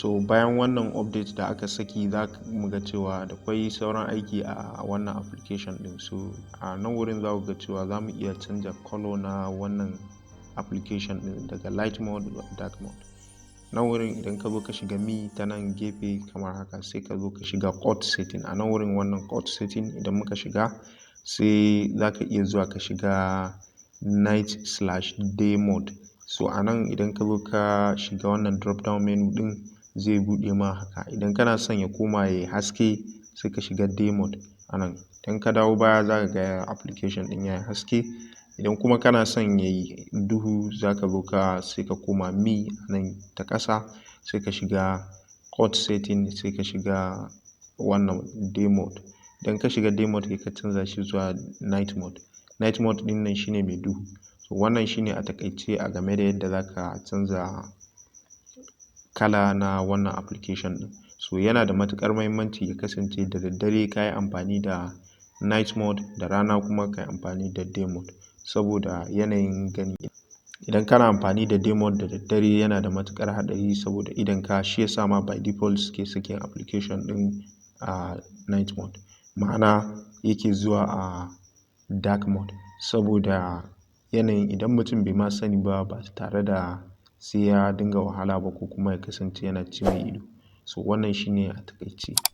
So bayan wannan update da aka saki za mu ga cewa da kwai sauran aiki a wannan application ɗin. So a nan wurin za ku ga cewa za mu iya canja color na wannan application ɗin daga light mode zuwa dark mode. Nan wurin idan ka zo ka shiga mi ta nan gefe kamar haka, sai ka zo ka shiga code setting. A nan wurin wannan code setting idan muka shiga, sai za ka iya zuwa ka shiga night/day mode. So a nan idan ka zo ka shiga wannan drop down menu ɗin zai buɗe ma haka. Idan kana son ya koma yayi haske sai ka shiga day mode a nan. Idan ka dawo baya za ka ga application ɗin yayi haske. Idan kuma kana son yayi duhu za ka zo ka sai ka koma mi a nan ta ƙasa, sai ka shiga code setting, sai ka shiga wannan day mode. Idan ka shiga day mode sai ka canza shi zuwa night mode. Night mode ɗin nan shine mai duhu. So wannan shine a taƙaice a game da yadda za ka canza kala na wannan application ɗin. So yana da matuƙar muhimmanci ya kasance da daddare ka yi amfani da night mode, da rana kuma ka yi amfani da day mode saboda yanayin gani. Idan kana amfani da day mode da daddare yana da matuƙar haɗari saboda idonka, shi yasa ma by default suke sakin application ɗin a night mode. Ma'ana yake zuwa a dark mode saboda yanayin idan mutum bai ma sani ba tare da sai ya dinga wahala ba ko kuma ya kasance yana ci mai ido. So wannan shine a taƙaice.